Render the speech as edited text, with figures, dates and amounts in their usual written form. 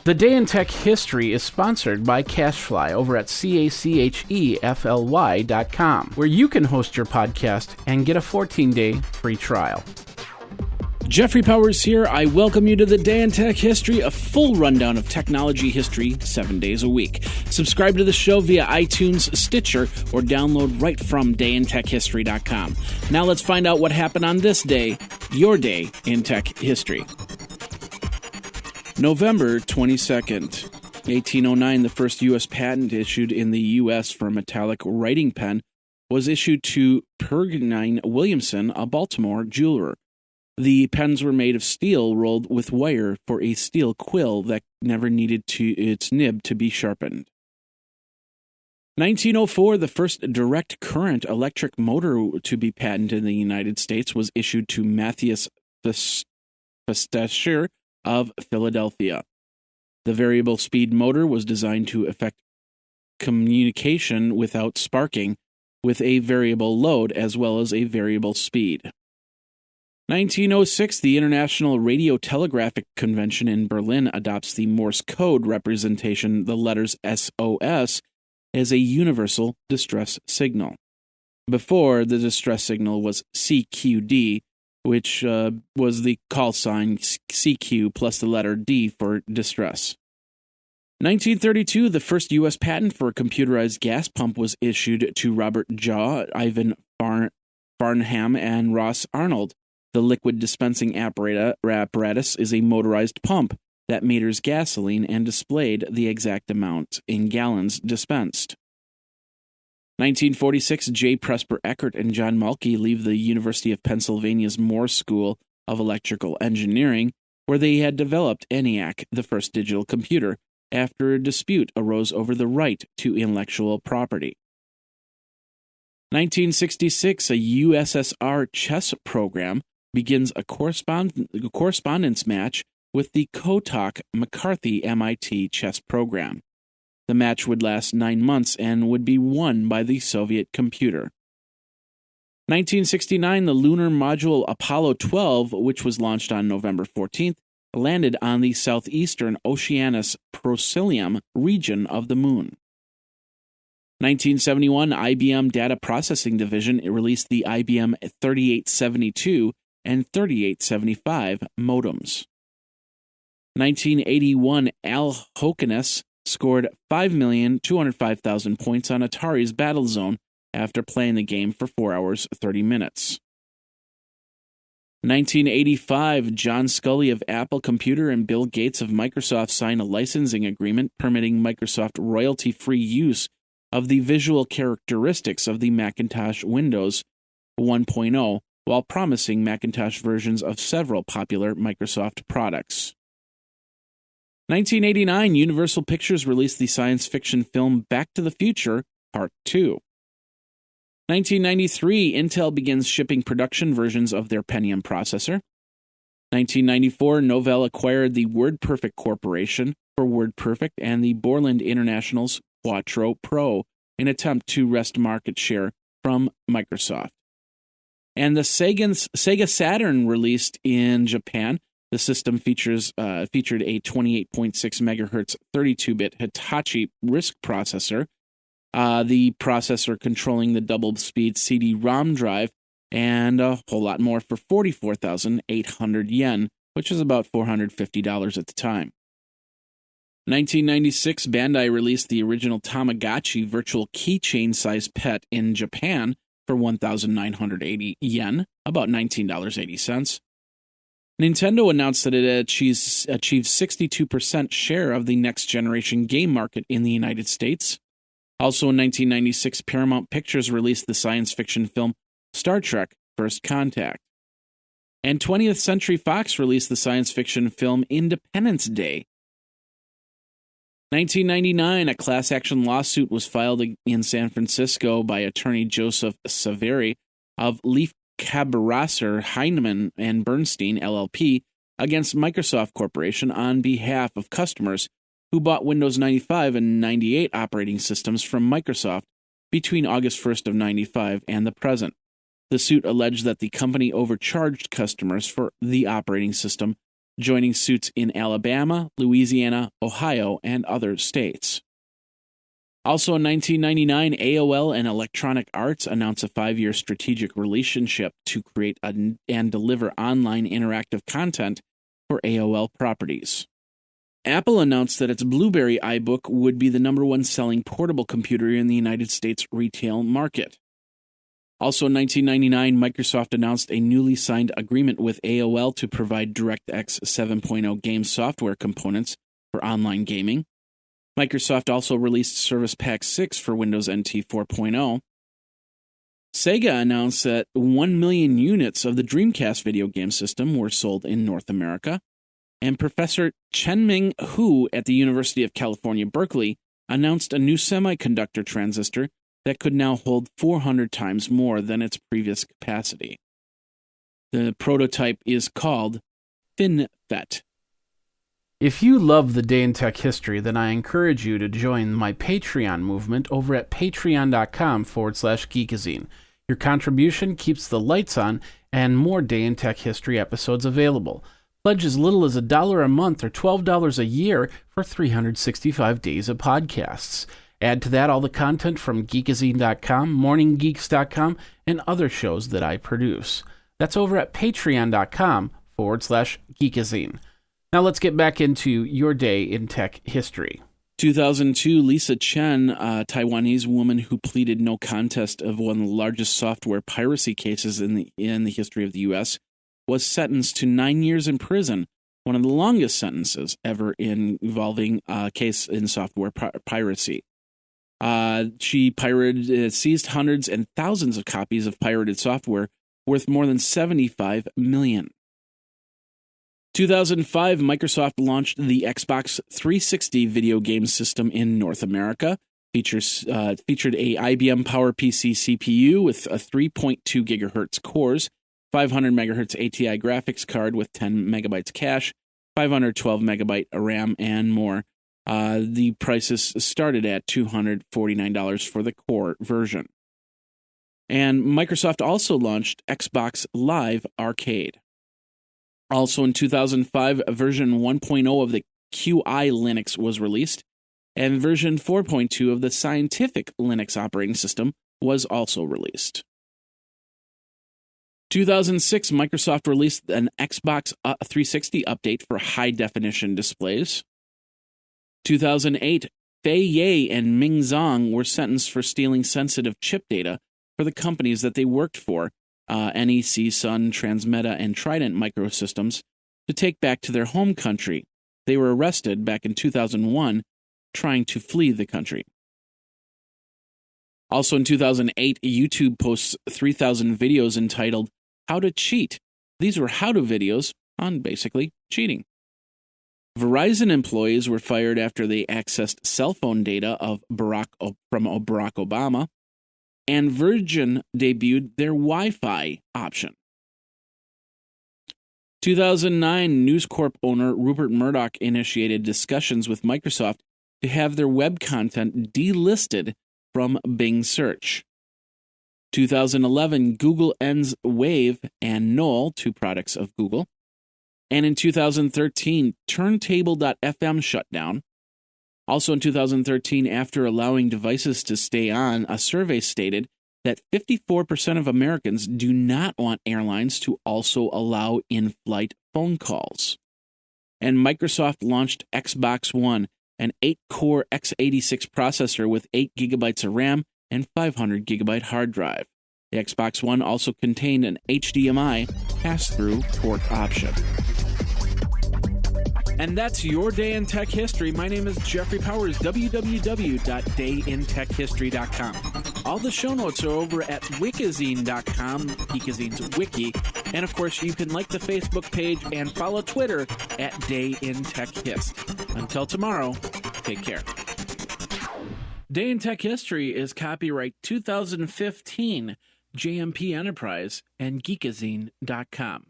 The Day in Tech History is sponsored by CashFly over at CACHEFLY.com, where you can host your podcast and get a 14-day free trial. Jeffrey Powers here. I welcome you to the Day in Tech History, a full rundown of technology history 7 days a week. Subscribe to the show via iTunes, Stitcher, or download right from dayintechhistory.com. Now let's find out what happened on this day, your day in tech history. November 22nd, 1809, the first U.S. patent issued in the U.S. for a metallic writing pen was issued to Peregrine Williamson, a Baltimore jeweler. The pens were made of steel rolled with wire for a steel quill that never needed its nib to be sharpened. 1904, the first direct current electric motor to be patented in the United States was issued to Matthias Festescher of Philadelphia. The variable speed motor was designed to effect communication without sparking, with a variable load as well as a variable speed. 1906, the International Radio Telegraphic Convention in Berlin adopts the Morse code representation, the letters SOS, as a universal distress signal. Before, the distress signal was CQD, which was the call sign CQ plus the letter D for distress. 1932, the first U.S. patent for a computerized gas pump was issued to Robert Jaw, Ivan Farnham, and Ross Arnold. The liquid dispensing apparatus is a motorized pump that meters gasoline and displayed the exact amount in gallons dispensed. 1946, J. Presper Eckert and John Mulkey leave the University of Pennsylvania's Moore School of Electrical Engineering, where they had developed ENIAC, the first digital computer, after a dispute arose over the right to intellectual property. 1966, a USSR chess program begins a correspondence match with the Kotok-McCarthy MIT chess program. The match would last 9 months and would be won by the Soviet computer. 1969, the lunar module Apollo 12, which was launched on November 14th, landed on the southeastern Oceanus Procellium region of the moon. 1971, IBM Data Processing Division released the IBM 3872 and 3875 modems. 1981, Al Hokenes scored 5,205,000 points on Atari's Battlezone after playing the game for 4 hours 30 minutes. 1985, John Sculley of Apple Computer and Bill Gates of Microsoft signed a licensing agreement permitting Microsoft royalty-free use of the visual characteristics of the Macintosh Windows 1.0 while promising Macintosh versions of several popular Microsoft products. 1989, Universal Pictures released the science fiction film Back to the Future, Part 2. 1993, Intel begins shipping production versions of their Pentium processor. 1994, Novell acquired the WordPerfect Corporation for WordPerfect and the Borland International's Quattro Pro in attempt to wrest market share from Microsoft. And the Sega Saturn released in Japan. The system featured a 28.6 MHz 32-bit Hitachi RISC processor, the processor controlling the double-speed CD-ROM drive, and a whole lot more for 44,800 yen, which is about $450 at the time. 1996, Bandai released the original Tamagotchi virtual keychain-sized pet in Japan for 1,980 yen, about $19.80. Nintendo announced that it achieved 62% share of the next-generation game market in the United States. Also in 1996, Paramount Pictures released the science fiction film Star Trek: First Contact. And 20th Century Fox released the science fiction film Independence Day. 1999, a class action lawsuit was filed in San Francisco by attorney Joseph Saveri of Leaf Cabarrusser, Heinemann and Bernstein, LLP, against Microsoft Corporation on behalf of customers who bought Windows 95 and 98 operating systems from Microsoft between August 1st of 95 and the present. The suit alleged that the company overcharged customers for the operating system joining suits in Alabama, Louisiana, Ohio, and other states. Also in 1999, AOL and Electronic Arts announced a 5-year strategic relationship to create and deliver online interactive content for AOL properties. Apple announced that its BlueBerry iBook would be the #1 selling portable computer in the United States retail market. Also in 1999, Microsoft announced a newly signed agreement with AOL to provide DirectX 7.0 game software components for online gaming. Microsoft also released Service Pack 6 for Windows NT 4.0. Sega announced that 1 million units of the Dreamcast video game system were sold in North America. And Professor Chenming Hu at the University of California, Berkeley, announced a new semiconductor transistor that could now hold 400 times more than its previous capacity. The prototype is called FinFET. If you love the Day in Tech History, then I encourage you to join my Patreon movement over at patreon.com/geekazine. Your contribution keeps the lights on and more Day in Tech History episodes available. Pledge as little as $1 a month or $12 a year for 365 days of podcasts. Add to that all the content from geekazine.com, morninggeeks.com, and other shows that I produce. That's over at patreon.com/geekazine. Now let's get back into your Day in Tech History. 2002, Lisa Chen, a Taiwanese woman who pleaded no contest of one of the largest software piracy cases in the history of the U.S., was sentenced to 9 years in prison, one of the longest sentences ever involving a case in software piracy. She seized hundreds and thousands of copies of pirated software worth more than $75 million. 2005, Microsoft launched the Xbox 360 video game system in North America. Featured a IBM PowerPC CPU with a 3.2 gigahertz cores, 500 megahertz ATI graphics card with 10 megabytes cache, 512 megabyte RAM, and more. The prices started at $249 for the core version. And Microsoft also launched Xbox Live Arcade. Also in 2005, version 1.0 of the QI Linux was released, and version 4.2 of the Scientific Linux operating system was also released. 2006, Microsoft released an Xbox 360 update for high-definition displays. 2008, Fei Ye and Ming Zhang were sentenced for stealing sensitive chip data for the companies that they worked for, NEC, Sun, Transmeta, and Trident Microsystems, to take back to their home country. They were arrested back in 2001, trying to flee the country. Also in 2008, YouTube posts 3,000 videos entitled How to Cheat. These were how-to videos on basically cheating. Verizon employees were fired after they accessed cell phone data of Barack Obama, and Virgin debuted their Wi-Fi option. 2009, News Corp owner Rupert Murdoch initiated discussions with Microsoft to have their web content delisted from Bing search. 2011, Google ends Wave and Knoll, two products of Google. And in 2013, Turntable.fm shut down. Also in 2013, after allowing devices to stay on, a survey stated that 54% of Americans do not want airlines to also allow in-flight phone calls. And Microsoft launched Xbox One, an 8-core x86 processor with 8 gigabytes of RAM and 500 gigabyte hard drive. The Xbox One also contained an HDMI pass-through port option. And that's your Day in Tech History. My name is Jeffrey Powers, www.dayintechhistory.com. All the show notes are over at wikizine.com, Geekazine's wiki. And of course, you can like the Facebook page and follow Twitter at Day in Tech Hist. Until tomorrow, take care. Day in Tech History is copyright 2015, JMP Enterprise and Geekazine.com.